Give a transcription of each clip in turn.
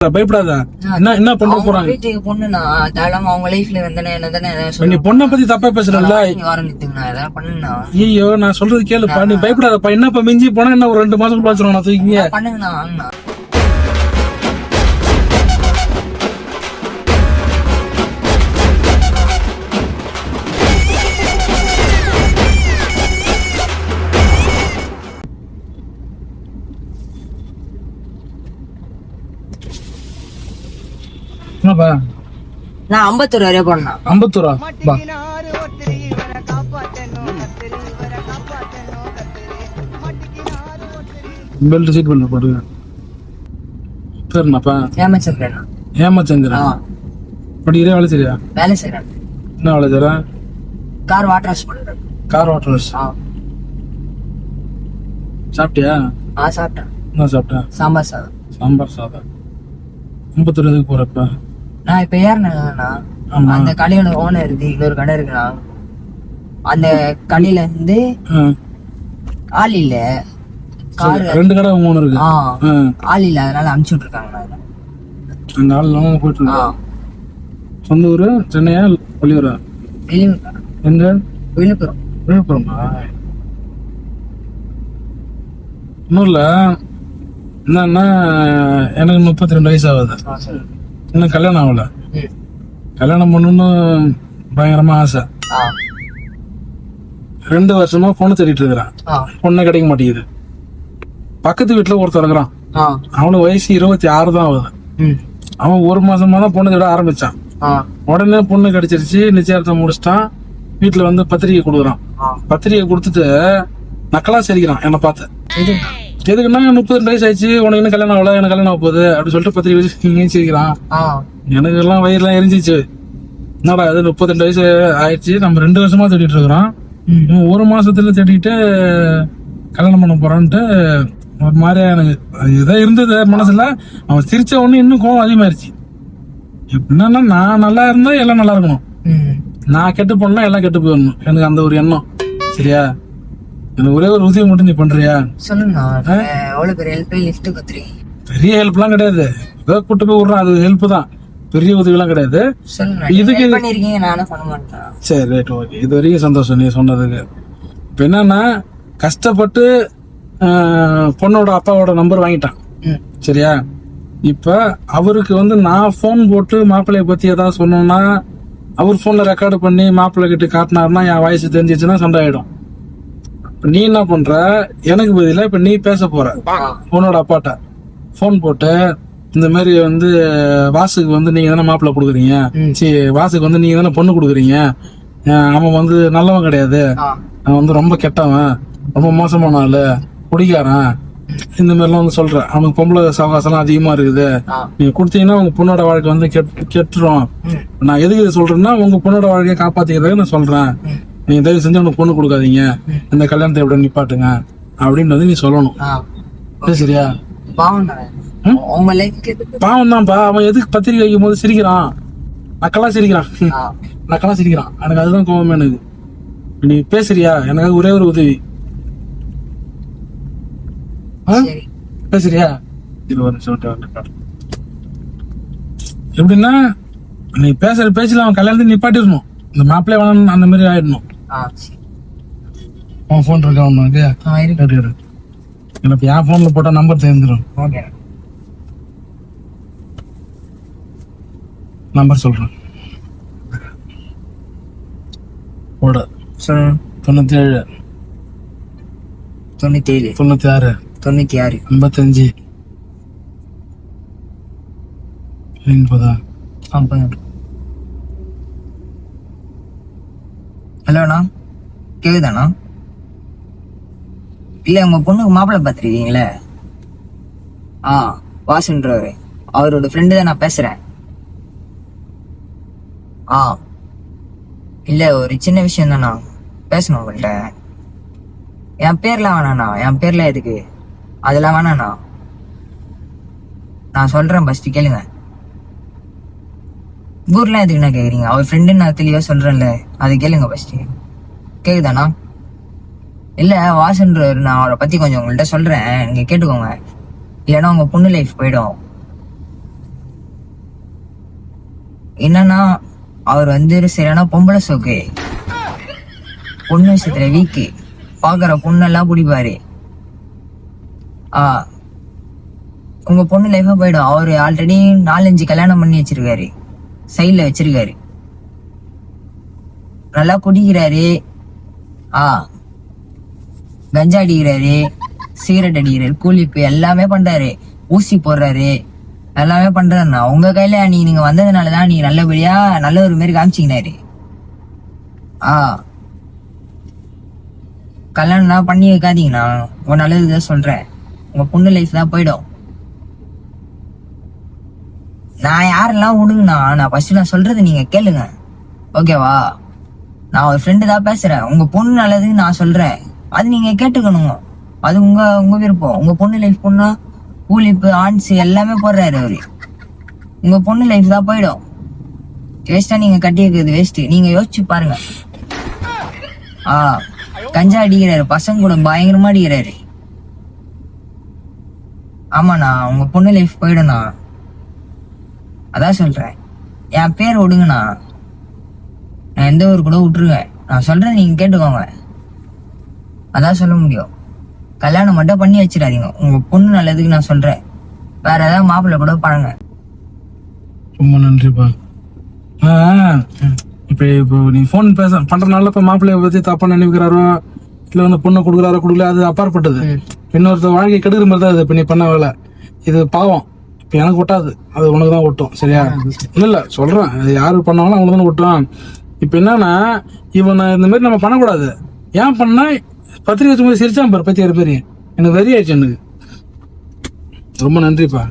பயப்படாத. என்ன பண்ண போறாங்க வீட்டுக்கு பொண்ணுண்ணா, அதெல்லாம் அவங்க லைஃப்ல வந்தனே என்னதானே நீ பொண்ணை பத்தி தப்பா பேசுறல. ஆரம்பித்துங்கண்ணா, எதாவது பண்ணுங்கண்ணா. ஐயோ நான் சொல்றது கேளுப்பா, நீ பயப்படாதப்பா. என்னப்பா மிஞ்சி போனா என்ன ஒரு 2 மாசம் வச்சிருவோம் நான் தூக்கிங்க. பண்ணுங்கண்ணா, வாங்கண்ணா. என்னப்பா நான் 51 வரைய போனேன். 51 பா. பெல்ட் சீட் பெல்ட் போடுங்க. பேர் என்னப்பா? ஏமாச்சந்திரன். ஏமாச்சந்திரன். படிக்கிறே வேலை செய்யா? வேலை செய்யறேன். என்ன வேலை செய்யற? கார் வாட்டர் வாஷ் பண்றேன். Car water wash. சாப்பிட்டியா? சாப்பிட்டேன். என்ன சாப்பிட்ட? சாம்பார் சாதம். சாம்பார் சாதம். 52 போறப்ப நான் இப்ப ஏறினேண்ணா, அந்த கடையோட ஓனர் இருக்கு, இன்னொரு கடை இருக்குண்ணா. அந்த கடையில இருந்து ஆள் இல்ல, கார் 2 கடை 3 இருக்கு. ஆள் இல்ல, அதனால அனுப்பிச்சு விட்டுருக்காங்கண்ணா. அந்த ஆள் இல்லாம போயிட்டு இருக்கா. சொந்த ஊரு சென்னையா வெளியூரா? வெளியூர். எங்க? விழுப்புரம். விழுப்புரமா? இன்னொருல என்னன்னா, எனக்கு 32 வயசு ஆகுது. இன்னும் கல்யாணம் ஆகல. கல்யாணம் பண்ணணும்னு பயங்கரமா ஆசை. 2 வருஷமா பொண்ணு தேடிட்டு இருக்கிறான். பொண்ணு கிடைக்க மாட்டேங்குது. பக்கத்து வீட்டுல ஒருத்தர் இருக்கிறான். அவனுக்கு வயசு 26 தான் ஆகுது. அவன் 1 மாசமா தான் பொண்ணு தேட ஆரம்பிச்சான். உடனே பொண்ணு கிடைச்சிருச்சு, நிச்சயதார்த்தம் முடிச்சிட்டான். வீட்டுல வந்து பத்திரிகை கொடுக்குறான். பத்திரிகை கொடுத்துட்டு நக்கலா சிரிக்கிறான் என்ன பார்த்து. எதுக்குன்னா 32 வயசு ஆயிடுச்சு, உனக்கு இன்னும் கல்யாணம் ஆகல, எனக்கு கல்யாணம் ஆக போகுது அப்படின்னு சொல்லிட்டு பத்திரிகை வச்சு சிரிக்கிறான். எனக்கு எல்லாம் வயிறுலாம் எரிஞ்சிச்சு. என்னடா அது 32 வயசு ஆயிடுச்சு, நம்ம 2 வருஷமா தேடிட்டு இருக்கிறோம், 1 மாசத்துல தேடிட்டு கல்யாணம் பண்ண போறான்ட்டு ஒரு மாதிரியா எனக்கு ஏதோ இருந்தது மனசுல. அவன் சிரிச்ச உடனே இன்னும் கோவம் அதிகமாயிருச்சு. எப்படின்னா, நான் நல்லா இருந்தா எல்லாம் நல்லா இருக்கணும், நான் கெட்டு போனா எல்லாம் கெட்டு போயிடணும், எனக்கு அந்த ஒரு எண்ணம். சரியா? எனக்கு ஒரே ஒரு உதவி மட்டும் நீ பண்றியா? சொல்லுங்க. எவ்வளவு பெரிய ஹெல்ப்? லிஃப்ட் குத்துறீங்க. பெரிய ஹெல்ப் எல்லாம் கிடையாது, ஏதோ கூட்டு போய் விடுறான், அது ஹெல்ப் தான், பெரிய உதவி எல்லாம் கிடையாது. இதுக்கு பண்ணிருக்கீங்க, நானும் பண்ண மாட்டேன். சரி, ரைட், ஓகே. இது வரைக்கும் சந்தோஷம் நீ சொன்னதுக்கு. இப்ப என்னன்னா, கஷ்டப்பட்டு பொண்ணோட அப்பாவோட நம்பர் வாங்கிட்டான். சரியா? இப்ப அவருக்கு வந்து நான் போன் போட்டு மாப்பிள்ளைய பத்தி ஏதாவது சொன்னோம்னா, அவர் போன்ல ரெக்கார்டு பண்ணி மாப்பிள்ளை கிட்ட காட்டினாருன்னா என் வயசு தெரிஞ்சிச்சுன்னா சண்டை ஆயிடும். நீ என்ன பண்ற, எனக்கு பதிலா இப்ப நீ பேச போற பொண்ணோட அப்பாட்ட போன் போட்டு, இந்த மாதிரி வந்து வாசுக்கு வந்து நீங்க தானே மாப்பிள்ளை கொடுக்குறீங்க, சரி வாசுக்கு வந்து நீங்க தானே பொண்ணு கொடுக்குறீங்க, அவன் வந்து நல்லவன் கிடையாது, அவன் வந்து ரொம்ப கெட்டவன், ரொம்ப மோசமான ஆளு, குடிக்காரன், இந்த மாதிரிலாம் வந்து சொல்ற. அவனுக்கு பொம்பளை சவகாசம் அதிகமா இருக்குது, நீங்க கொடுத்தீங்கன்னா உங்க பொண்ணோட வாழ்க்கை வந்து கெட்டுரும். நான் எதுக்கு இது சொல்றேன்னா, உங்க பொண்ணோட வாழ்க்கையை காப்பாத்திக்கிறதுக்கு நான் சொல்றேன். நீங்க தயவு செஞ்சு உனக்கு பொண்ணு கொடுக்காதீங்க, இந்த கல்யாணத்தை எப்படி நிப்பாட்டுங்க அப்படின்னு வந்து நீ சொல்லணும். சரியா? பாவம் தான்ப்பா. அவன் எதுக்கு பத்திரிக்கை வைக்கும் போது சிரிக்கிறான், நக்கலா சிரிக்கிறான், நக்கலா சிரிக்கிறான். எனக்கு அதுதான் கோவமே. எனக்கு நீ பேசுறியா? எனக்கு ஒரே ஒரு உதவி பேசுறியா? எப்படின்னா, நீ பேசுற பேச்சுல அவன் கல்யாணத்தை நிப்பாட்டிடணும், இந்த மாப்பிள்ளை வேணும் அந்த மாதிரி ஆயிடணும். உன் போன் இருக்கா உனக்கு? எனக்கு என் போன்ல போட்டா நம்பர் தெரிஞ்சிடும். நம்பர் சொல்றேன், போட. 97 97 96 96 55 80. ஹலோண்ணா, கேக்குதாண்ணா? இல்ல, உங்க பொண்ணுக்கு மாப்பிள்ளை பார்த்துருக்கீங்களே, வாசுன்றவரு, அவரோட ஃப்ரெண்டு தான் நான் பேசுறேன். இல்ல, ஒரு சின்ன விஷயம் தானா பேசணும் உங்கள்கிட்ட. என் பேர்லாம் வேணாண்ணா, என் பேர்ல எதுக்கு, அதெல்லாம் வேணாண்ணா. நான் சொல்றேன், ஃபர்ஸ்ட் கேளுங்க. ஊர்லாம் எதுக்குண்ணா கேக்குறீங்க? அவர் ஃப்ரெண்டுன்னு நான் தெளிவா சொல்றேன்ல, அது கேளுங்க ஃபர்ஸ்ட். கேக்குதாண்ணா? இல்ல, வாசுன்றவர், நான் அவரை பத்தி கொஞ்சம் உங்கள்கிட்ட சொல்றேன், நீங்க கேட்டுக்கோங்க, இல்லைன்னா உங்க பொண்ணு லைஃப் போயிடும். என்னன்னா அவர் வந்து சரியான பொம்பளை சோக்கு, பொண்ணு விஷயத்துல வீக்கு, பாக்குற பொண்ணெல்லாம் பிடிப்பாரு. உங்க பொண்ணு லைஃபா போயிடும். அவரு ஆல்ரெடி 4-5 கல்யாணம் பண்ணி வச்சிருக்காரு, சைட்ல வச்சிருக்காரு. நல்லா குடிக்கிறாரு, கஞ்சா அடிக்கிறாரு, சிகரெட் அடிக்கிறாரு, கூலிப்பு எல்லாமே பண்றாரு, ஊசி போடுறாரு, எல்லாமே பண்றாருண்ணா. உங்க கையில நீங்க வந்ததுனாலதான் நீங்க நல்லபடியா நல்ல ஒரு மாரி காமிச்சிங்கனாரு. கல்யாணம் பண்ணி வைக்காதீங்கண்ணா, உங்க நல்லதுதான் சொல்றேன். உங்க பொண்ணு லைஃப் தான் போயிடும். நான் யாரெல்லாம் விடுங்கண்ணா, நான் ஃபர்ஸ்ட் நான் சொல்றது நீங்க கேளுங்க, ஓகேவா? நான் ஒரு ஃப்ரெண்டு தான் பேசுறேன். உங்க பொண்ணு நல்லதுன்னு நான் சொல்றேன், அது நீங்க கேட்டுக்கணுங்க. அது உங்க விருப்பம். உங்க பொண்ணு லைஃப் பொண்ணா கூலிப்பு ஆன்ஸ் எல்லாமே போடுறாரு அவரு. உங்க பொண்ணு லைஃப் தான் போயிடும். வேஸ்டா நீங்க கட்டி வைக்கிறது வேஸ்ட். நீங்க யோசிச்சு பாருங்க. கஞ்சா அடிக்கிறாரு, பசங்க கூட பயங்கரமா அடிக்கிறாரு. ஆமாண்ணா, உங்க பொண்ணு லைஃப் போயிடும்ண்ணா. அதான் சொல்றேன், என் பேர் விடுங்கண்ணா. நான் எந்த ஊர் கூட விட்டுருவேன். நான் சொல்றேன், நீங்க கேட்டுக்கோங்க. அதான் சொல்ல முடியும். கல்யாணம் மட்டும் பண்ணி வச்சிடாதீங்க. உங்க பொண்ணு நல்லதுக்கு நான் சொல்றேன். வேற ஏதாவது மாப்பிள்ளை கூட பாருங்க. ரொம்ப நன்றிப்பா. இப்போ நீ போன் பண்றதுனால இப்ப மாப்பிள்ளைய பத்தி தப்பா நினைக்கிறாரோ இல்ல வந்து பொண்ணை கொடுக்குறாரோ கொடுக்கல, அது அப்பாற்பட்டது. இன்னொருத்த வாழ்க்கை கெடுக்கிற மாதிரி தான் இது. இப்ப நீ பண்ண வேலை இது பாவம். இப்ப எனக்கு ஒட்டாது, அது உனக்கு தான் ஒட்டும். சரியா? இல்ல சொல்றேன், அது யாரு பண்ணாலும் அவங்களுக்கு தானே ஒட்டும். இப்ப என்னன்னா, இவன் இந்த மாதிரி நம்ம பண்ணக்கூடாது. ஏன் பண்ணா பத்திரிகை வச்சு போது சிரிச்சான் பாரு, 10 பேரு. எனக்கு வெறி ஆயிடுச்சு. எனக்கு ரொம்ப நன்றிப்பா.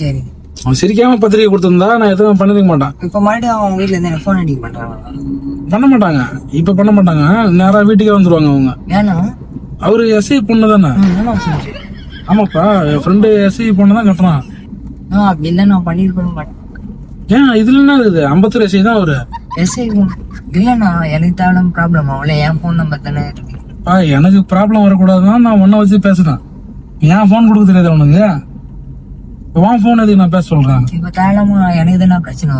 சரி, அவன் சிரிக்காம பத்திரிகை கொடுத்திருந்தா நான் எதுவும் பண்ணிருக்க மாட்டான். இப்ப மறுபடியும் அவங்க வீட்டுல இருந்து போன் அடிக்க மாட்டாங்க. பண்ண மாட்டாங்க, இப்ப பண்ண மாட்டாங்க. நேரா வீட்டுக்கே வந்துருவாங்க அவங்க. ஏன்னா அவரு எஸ்ஐ பொண்ணு தானே? ஆமாப்பா, என் ஃப்ரெண்டு எஸ்ஐ பொண்ணு தான் கட்டுறான். அப்படி இல்லை, நான் பண்ணிருக்க மாட்டேன். ஏன் இதுல என்ன இருக்குது? 50 எஸ்ஐ தான் அவரு. எஸ்ஐ இல்லண்ணா, எனக்கு தேவையான ப்ராப்ளம் அவள என் போன் நம்பர் தானே இருக்கு. எனக்கு ப்ராப்ளம் வரக்கூடாதுதான் நான் ஒன்ன வச்சு பேசுறேன். என் போன் கொடுக்க தெரியாது உனக்கு? உன் போன் எதுக்கு நான் பேச சொல்றேன்? இப்ப தேவையில்லாம எனக்கு தானே பிரச்சனை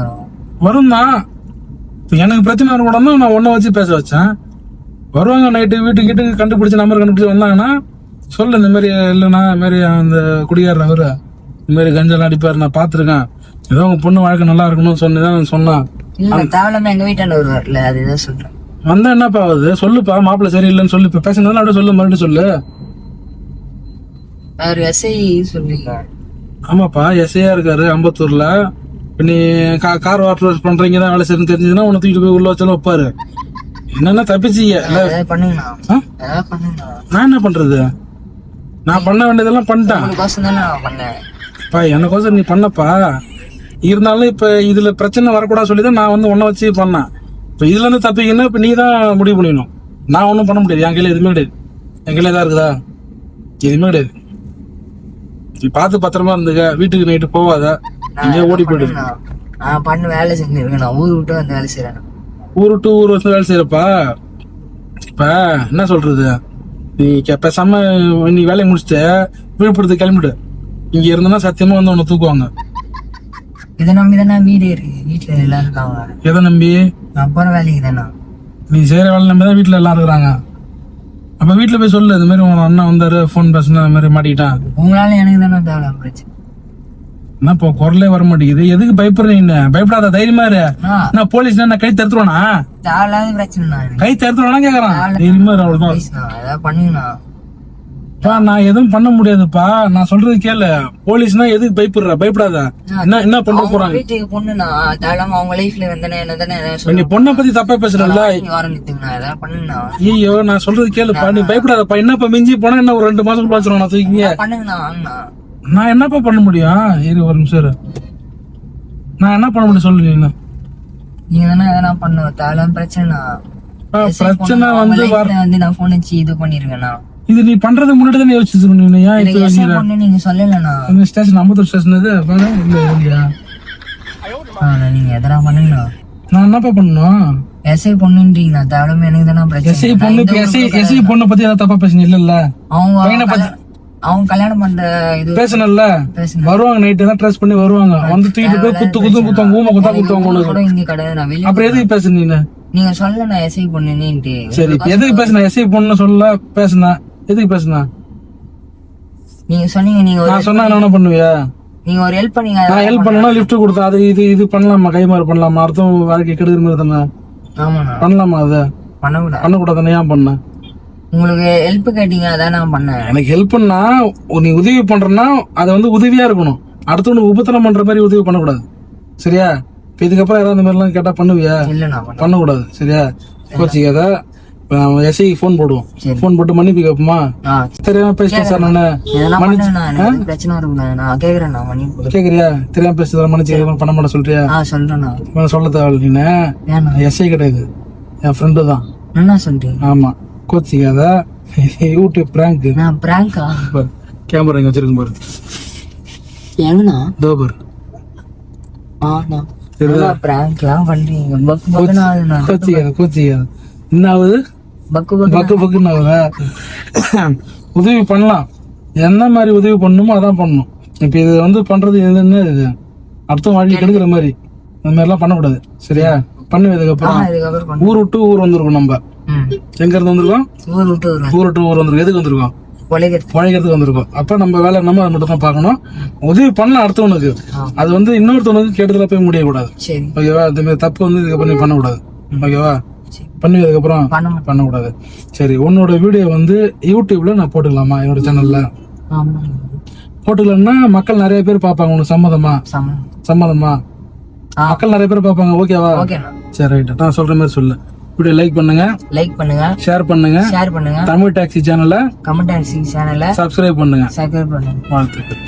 வரும் தான். எனக்கு பிரச்சனை வரக்கூடாது நான் ஒன்ன வச்சு பேச வச்சேன். வருவாங்க நைட்டு வீட்டுக்கிட்டு கண்டுபிடிச்சு நம்பர் கண்டுபிடிச்சு வந்தாங்கன்னா சொல்லு, இந்த மாதிரி இல்லைண்ணா, இந்த மாதிரி அந்த குடிகாரர் அவரு இந்த மாதிரி கஞ்செல்லாம் அடிப்பாரு, நான் பாத்துருக்கேன், ஏதோ உங்க பொண்ணு வாழ்க்கை நல்லா இருக்கணும்னு சொன்னதான் சொன்னான். தேவையில்லாம எங்க வீட்டாண்ட வருவார்ல, அதுதான் சொல்றேன். வந்தா என்னப்பா ஆகுது? சொல்லுப்பா, மாப்பிள்ள சரியில்லைன்னு சொல்லு. இப்ப பேசுனதுனால அப்படியே சொல்லு, மறுபடியும் சொல்லு. அவர் எஸ்ஐ சொல்லுங்க. ஆமாப்பா, எஸ்ஐயா இருக்காரு அம்பத்தூர்ல. நீ கார் வாட்டர் பண்றீங்க தான் வேலை செய்யணும் தெரிஞ்சதுன்னா உன்னை தூக்கிட்டு போய் உள்ள வச்சாலும் வைப்பாரு. என்னன்னா தப்பிச்சீங்க. நான் என்ன பண்றது? நான் பண்ண வேண்டியதெல்லாம் பண்ணிட்டேன். எனக்கோசம் நீ பண்ணப்பா. இருந்தாலும் இப்ப இதுல பிரச்சனை வரக்கூடாது சொல்லிதான் நான் வந்து உன்ன வச்சு பண்ணேன். இப்ப இதுல இருந்து தப்பிக்கன்னா இப்ப நீ தான் முடிவு பண்ணிடணும். நான் ஒன்னும் பண்ண முடியாது. என் கையில எதுவுமே கிடையாது. என் கையில ஏதா இருக்குதா? எதுவுமே கிடையாது. நீ பார்த்து பத்திரமா இருந்துக்க. வீட்டுக்கு நைட்டு போவாத, இங்கே ஓடி போயிடு. நான் பண்ண வேலை செஞ்சிருக்கேன். நான் ஊர் விட்டு வந்து வேலை செய்யறேன். ஊர் விட்டு ஊர் வந்து வேலை செய்யறப்பா. இப்ப என்ன சொல்றது, நீ பேசாம நீ வேலையை முடிச்சுட்டு விழுப்புரத்துக்கு கிளம்பிடு. இங்க இருந்தனா சத்தியமா வந்து உன்னை தூக்குவாங்க. இதை நம்பி தானே வீடு இருக்கு, வீட்டுல எல்லாம் இருக்காங்க. எதை நம்பி? நான் போற வேலைக்கு தானே. நீ செய்யற வேலை நம்பிதான் வீட்டுல எல்லாம் இருக்கிறாங்க. அப்ப வீட்டுல போய் சொல்லு, இந்த மாதிரி உங்க அண்ணன் வந்தாரு, போன் பேசுனா இந்த மாதிரி மாட்டிக்கிட்டான். உங்களால எனக்கு தானே தேவை பிரச்சனை. என்ன இப்போ குரலே வர மாட்டேங்குது? எதுக்கு பயப்படுறீங்க? பயப்படாத, தைரியமா இரு. நான் போலீஸ் நான் கை தடுத்துருவானா? தேவையில்லாத பிரச்சனை. கை தடுத்துருவானா கேக்குறான். தைரியமா இரு, அவ்வளவுதான். பண்ணுங்கண்ணா. நான் எதுவும் பண்ண முடியாதுப்பா. நான் சொல்றது கேளு. போலீஸ்னா எதுக்கு பயப்படுற? பயப்படாத. என்ன பண்ண போறாங்க? வீட்டுக்கு பொண்ணுண்ணா, தேவையில்லாம அவங்க லைஃப்ல வந்தனே என்ன தானே. நீ பொண்ணை பத்தி தப்பா பேசுறல. பண்ணுங்கண்ணா. ஐயோ, நான் சொல்றது கேளுப்பா, நீ பயப்படாதப்பா. என்னப்பா மிஞ்சி போனா என்ன ஒரு 2 மாசம் வச்சிருவோம். நான் தூக்கிங்க. பண்ணுங்கண்ணா. நான் என்னப்பா பண்ண முடியும்? இரு ஒரு நிமிஷம் இரு. நான் என்ன பண்ண முடியும் சொல்லு. நீ நீங்க தானே எதனா பண்ண தேவையில்லாம பிரச்சனை. பிரச்சனை வந்து நான் போன் வச்சு இது பண்ணிருக்கேண்ணா. இது நீ பண்றது முன்னாடி தான் யோசிச்சிருக்கணும். நீங்க சொல்லலண்ணா. ஸ்டேஷன் 52 ஸ்டேஷன் இது இல்லையா? நீங்க எதனா பண்ணுங்கண்ணா. நான் என்னப்பா பண்ணணும்? எஸ்ஐ பொண்ணுன்றீங்கண்ணா, தேவையில்லாம எனக்கு தானே பிரச்சனை. எஸ்ஐ பொண்ணு பத்தி ஏதாவது தப்பா பேசுங்க? இல்ல அவங்க அவங்க கல்யாணம் பண்ற இது பேசணும்ல, பேசணும். வருவாங்க நைட்டு தான் ட்ரெஸ் பண்ணி வருவாங்க, வந்து தூக்கிட்டு போய் குத்துவாங்க, ஊமை குத்துவாங்க உனக்கு. கூட இங்க கிடையாது. நான் வெளியே அப்புறம் எதுக்கு பேச நீ? நீங்க சொல்ல நான் எஸ்ஐ பொண்ணுன்னுட்டு. சரி, இப்ப எதுக்கு பேசுன? எஸ்ஐ பொண்ணு சொல்ல பேசுனா எதுக்கு பேசுனா? நீங்க சொன்னீங்க நீங்க ஒரு நான் சொன்னா என்ன பண்ணுவியா? நீங்க ஒரு ஹெல்ப் பண்ணீங்க. நான் ஹெல்ப் பண்ணா லிஃப்ட் கொடுத்தா அது இது பண்ணலாமா? கைமாறு பண்ணலாமா? அர்த்தம் வாழ்க்கை கெடுக்கிற மாதிரி தானே ஆமாண்ணா. பண்ணலாமா? அதை பண்ணக்கூடாது. பண்ணக்கூடாது. ஏன் பண்ண? உங்களுக்கு ஹெல்ப் கேட்டீங்க, அதான் நான் பண்ணேன். எனக்கு ஹெல்ப்னா நீ உதவி பண்றன்னா அது வந்து உதவியா இருக்கணும். அடுத்தவனுக்கு உபத்திரம் பண்ற மாதிரி உதவி பண்ணக்கூடாது. சரியா? இப்ப இதுக்கப்புறம் யாராவது இந்த மாதிரி எல்லாம் கேட்டா பண்ணுவியா? இல்லண்ணா பண்ணக்கூடாது. சரியா? கோச்சிக்காத. எஸ்ஐ போன் போடுவோம். போன் போட்டு மன்னிப்பு கேட்போமா? தெரியாம பேசிட்டேன் சார் நானு. பிரச்சனை இருக்குண்ணா, நான் கேக்குறேன். மன்னிப்பு கேக்குறியா? தெரியாம பேசுறத மன்னிச்சு பண்ண மாட்டேன் சொல்றியா? சொல்றேண்ணா. சொல்ல தேவை. நீ எஸ்ஐ கிடையாது, என் ஃப்ரெண்டு தான். என்ன சொல்றீங்க? ஆமா, கோச்சிக்காத. YouTube prank. நான் பிராங்கா? கேமரா இங்க வச்சிருக்கும் பாரு. எங்கண்ணா? தோபர். பிராங்க்லாம் பண்றீங்க. பக்கு பக்குன்னு ஆகுதுண்ணா. கோச்சிக்காத. என்ன ஆகுது? பக்கு பக்குன்னு ஆகுதா? உதவி பண்ணலாம், என்ன மாதிரி உதவி பண்ணணுமோ அதான் பண்ணணும். இப்ப இது வந்து பண்றது என்ன? இது அடுத்த வாழ்க்கை கெடுக்கிற மாதிரி அந்த மாதிரி எல்லாம் பண்ணக்கூடாது. சரியா? பண்ணுவதுக்கு அப்புறம் ஊர் விட்டு ஊர் வந்திருக்கோம். நம்ம எங்க இருந்து வந்திருக்கோம்? ஊர் விட்டு ஊர் வந்திருக்கோம். எதுக்கு வந்திருக்கோம்? உழைக்கிறதுக்கு வந்திருக்கோம். அப்ப நம்ம வேலை நம்ம அதை மட்டும் தான் பார்க்கணும். உதவி பண்ணலாம் அடுத்தவனுக்கு, அது வந்து இன்னொருத்தவனுக்கு கெடுதல போய் முடியக்கூடாது. ஓகேவா? இந்த மாதிரி தப்பு வந்து இதுக்கப்புறம் நீ பண்ணக்கூடாது. ஓகேவா? பண்ணுவதுக்கு அப்புறம் பண்ணக்கூடாது. சரி, உன்னோட வீடியோ வந்து யூடியூப்ல நான் போட்டுக்கலாமா? என்னோட சேனல்ல போட்டுக்கலாம்னா மக்கள் நிறைய பேர் பாப்பாங்க. உனக்கு சம்மதமா? மக்கள் நிறைய பேர் பாப்பாங்க. ஓகேவா? சரி, ரைட். நான் சொல்ற மாதிரி சொல்லு. வீடியோ லைக் பண்ணுங்க, ஷேர் பண்ணுங்க, தமிழ் டாக்ஸி சேனலை சப்ஸ்கிரைப் பண்ணுங்க. வாழ்த்துக்கள்.